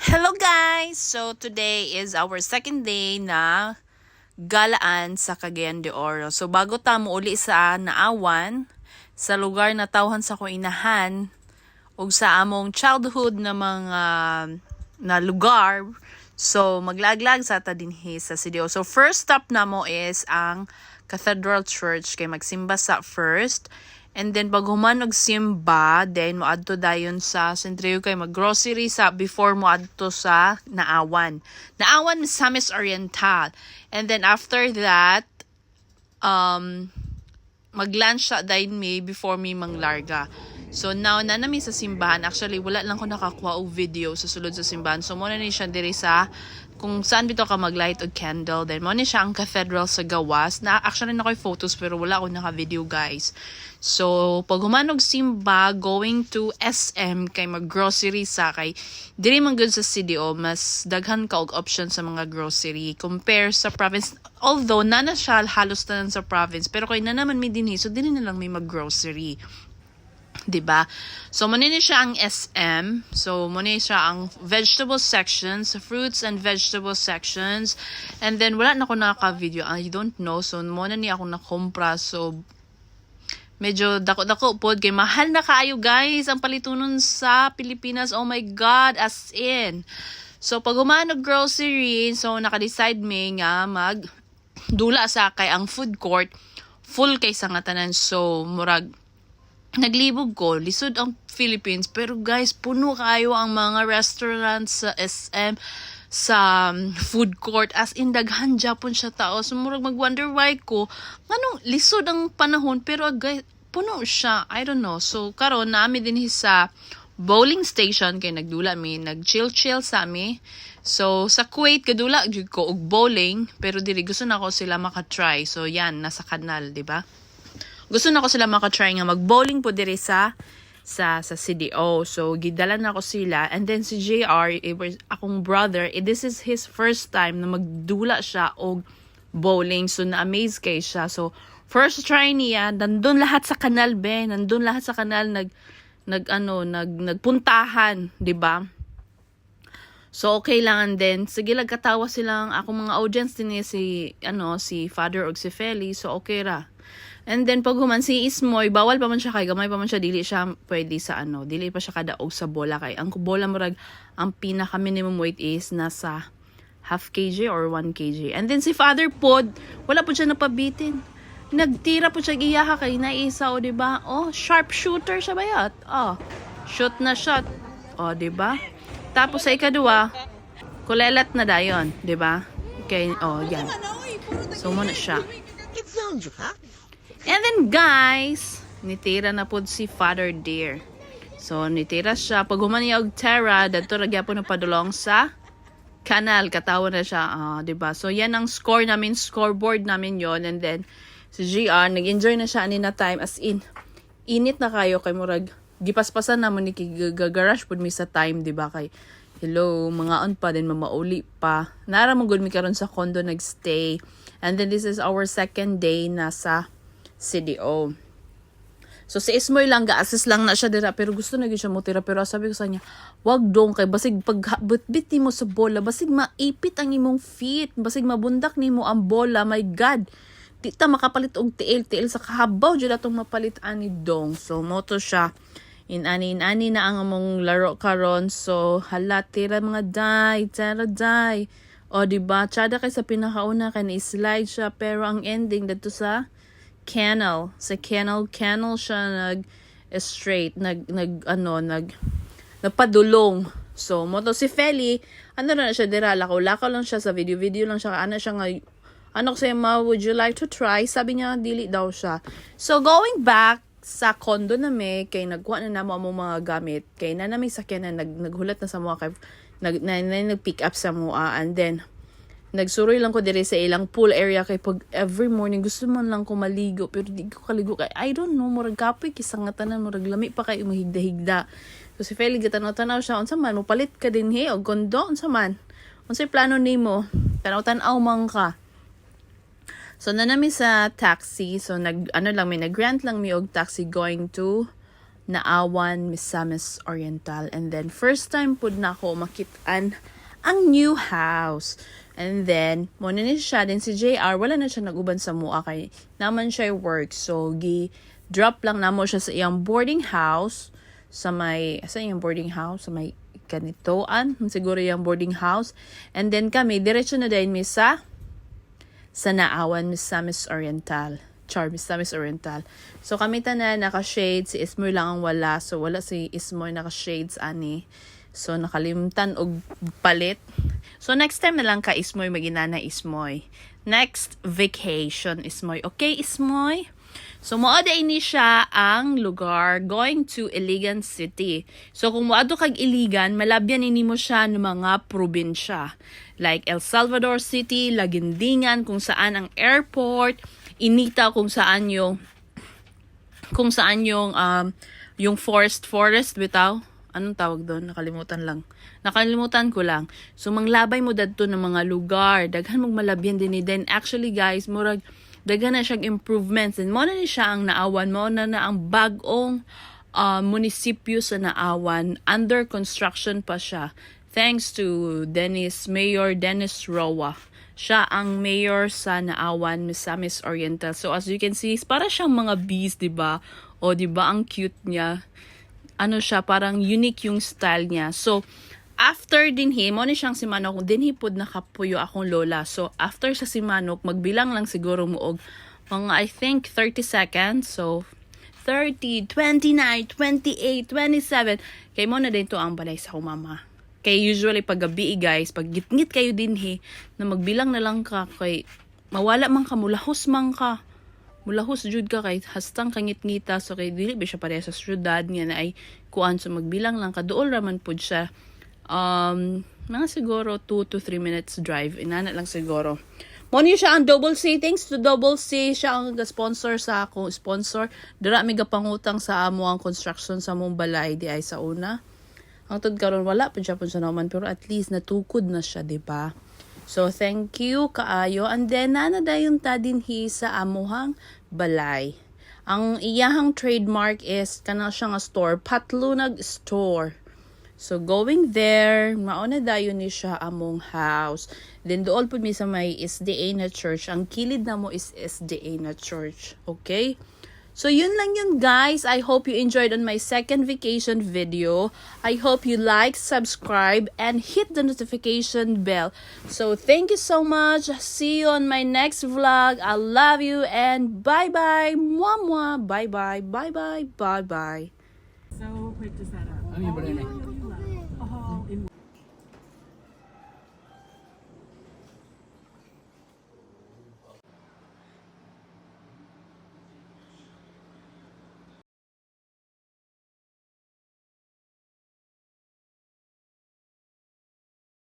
Hello guys! So today is our second day na galaan sa Cagayan de Oro. So bago ta mo uli sa Naawan, sa lugar na tawhan sa ko inahan, ug sa among childhood na mga na lugar, so maglaglag sa ta dinhi sa CDO. So first stop na mo is ang Cathedral Church kay magsimba sa first. And then pag human og simba, then mo adto dayon sa Centrio kay maggrocery sa before mo adto sa Naawan. Naawan Misamis Oriental. And then after that, mag-lunch sa dayon me before me manglarga. So now na nami sa simbahan. Actually wala lang ko nakakuha og video sa sulod sa simbahan. So mo na ni siya diri sa kung saan bito ka maglight og candle. Then mo ni siya ang cathedral sa gawas. Na actually na ko'y photos pero wala ko naka-video guys. So pag humanog simba, going to SM kay mag-grocery sa kay diri man gud sa CDO mas daghan ka og option sa mga grocery compare sa province. Although na siya halos tanan sa province pero kay na naman mi dinhi so dinhi na lang may mag-grocery. 'Di ba? So mo ni siya ang SM. So mo ni siya ang vegetable sections, fruits and vegetable sections. And then wala na ko naka-video. I don't know. So mo na ni ako na-compra. So medyo dako-dako pod kay mahal na kaayo guys ang palitunon sa Pilipinas. Oh my God, as in. So pag humanog grocery, so naka-decide me nga mag dula sa kay ang food court full kay sa nga tanan. So murag naglibog ko, lisod ang Philippines. Pero guys, puno kayo ang mga restaurants sa SM, sa food court. As in, daghan Japon siya tao. So, murag mag-wonder why ko, anong lisod ang panahon, pero guys, puno siya. I don't know. So, karon naami din sa bowling station, kay nagdula mi, nag-chill-chill sa mi. So, sa Kuwait, kadula ko og bowling, pero dili, gusto na ko sila makatry. So, yan, nasa kanal, di ba? Gusto na ko sila makatry nga mag-bowling po diri sa CDO. So, gidalan na ko sila. And then si JR, akong brother, this is his first time na magdula siya og bowling. So, na-amaze kay siya. So, first try niya, nandun lahat sa kanal, be. Nandun lahat sa kanal, nagpuntahan, di ba? So, okay lang. And then, sige lang katawa silang, akong mga audience din niya si Father og si Feli. So, okay ra. And then pag human si Ismoy, bawal pa man siya kay gamay pa man siya, dili siya pwede sa dili pa siya kadaog sa bola kay ang bola murag ang pinaka minimum weight is nasa half kg or 1 kg. And then si Father Pod, wala po siya napabitin. Nagtira po siya iyaha kay naisa o di ba? Oh, sharp shooter siya bayat. Oh, shoot na shot. Oh, di ba? Tapos sa ikadua, kulelat na dayon, di ba? Okay, oh, yan. So mo na siya. And then guys, nitira na po si Father Deer. So nitira siya. Pag humaniya og Terra, dato ragya po na padulong sa kanal. Katawa na siya. Diba? So yan ang score namin, scoreboard namin yon. And then si GR, nag-enjoy na siya ani na time. As in, init na kayo kay murag. Gipaspasan naman ni gagarash po mi sa time, diba? Kay hello, mga on pa din, mamauli pa. Nara mo good mi karon sa condo nagstay. And then this is our second day na sa CDO. So si Ismoy lang ga-assist lang na siya dira pero gusto na gyud siya mo tira pero sabi ko sa kanya, wag dong kay basig pag bitbit mo sa bola, basig maipit ang imong feet, basig mabundak nimo ang bola, my God. Di ta makapalit og tiil sa kahabaw jud atong mapalit ani dong. So moto siya. Inani na ang among laro karon. So hala tira mga die. O diba, tsada kay sa pinakauna kay na-slide siya pero ang ending dito sa canal. Sa canal siya straight, nagpadulong. So, moto si Feli, na siya dira, lakaw lang siya sa video lang siya, siya nga, ko sa'yo would you like to try? Sabi niya, dili daw siya. So, going back sa condo na kay nagkuha na namo ang mga gamit, kay na may sakyan na naghulat na sa mga kay, nag-pick up sa mua, and then, nagsuroy lang ko diri sa ilang pool area kay pag every morning gusto man lang ko maligo pero di ko kaligo kay I don't know murag kapoy kisang nga tanan murag lami pa kay mahigda-higda. So si Feli gitanaw-tanaw siya unsa man mopalit ka din o gondo unsa man. Unsay plano nimo? Tanaw-tanaw man ka. So na nami sa taxi so nag-grant lang mi og taxi going to Naawan, Misamis Oriental. And then, first time po na ako makitaan ang new house. And then, muna ni siya, din si JR, wala na siya naguban sa mua kay naman siya work. So, drop lang namo siya sa iyang boarding house, sa iyang boarding house, sa may ganitoan, siguro yung boarding house. And then kami, diretso na din mi sa Naawan, Misamis Oriental. Misamis Oriental. So, kami tanan naka-shades. Si Ismoy lang ang wala. So, wala si Ismoy naka-shades ani. So, nakalimtan og palit. So, next time na lang ka Ismoy, maginana Ismoy. Next vacation, Ismoy. Okay, Ismoy? So, moada ini siya ang lugar going to Iligan City. So, kung moado kag Iligan, malabyan ini mo siya ng mga probinsya. Like El Salvador City, Lagindingan, kung saan ang airport, Inita kung saan yung forest bitaw. Anong tawag doon? Nakalimutan ko lang. So manglabay mo dadto ng mga lugar, daghan mong malabyan din then actually guys, murag daghan na siyang improvements and mo na ni siya ang Naawan, mo na ang bagong munisipyo sa Naawan, under construction pa siya. Thanks to Mayor Dennis Roa. Siya ang mayor sa Naawan, Misamis Oriental. So, as you can see, para siyang mga bees, diba? O, diba, ang cute niya. Ano siya, parang unique yung style niya. So, after dinhi, mo ni siyang si Manok, dinhi pod nakapuyo akong lola. So, after sa si Manok, magbilang lang siguro mo og mga, I think, 30 seconds. So, 30, 29, 28, 27. Kay mo na din to ang balay sa mama. Kay usually pag gabi guys, pag gitngit kayo dinhi, na magbilang na lang ka, kay mawala man ka, mulahos jud ka, kay hastang kangit-ngita, so kay dili ba siya pareha sa syudad nga na ay kuan, so magbilang lang ka, dool raman po siya, mga siguro 2 to 3 minutes drive, inana lang siguro. Mo ni siya ang Double C, thanks to Double C, siya ang sponsor sa ako, dira mi gapangutang sa amo ang construction sa mong balay di ay sa una. Ang tod karon wala pa siya sa naman, pero at least natukod na siya, di ba? So thank you kaayo. And then nanadayon ta dinhi sa amuhang balay. Ang iyahang trademark is kana siya nga store, Patlunag Store. So going there, mauna dayon ni siya among house. Then dool pud mi sa may SDA na church. Ang kilid na mo is SDA na church. Okay? So, yun lang yun guys. I hope you enjoyed on my second vacation video. I hope you like, subscribe, and hit the notification bell. So, thank you so much. See you on my next vlog. I love you and bye-bye. Mwah-mwah. Bye-bye. Bye-bye. Bye-bye. So, quick to set up. Ano yung balay na? Oh, in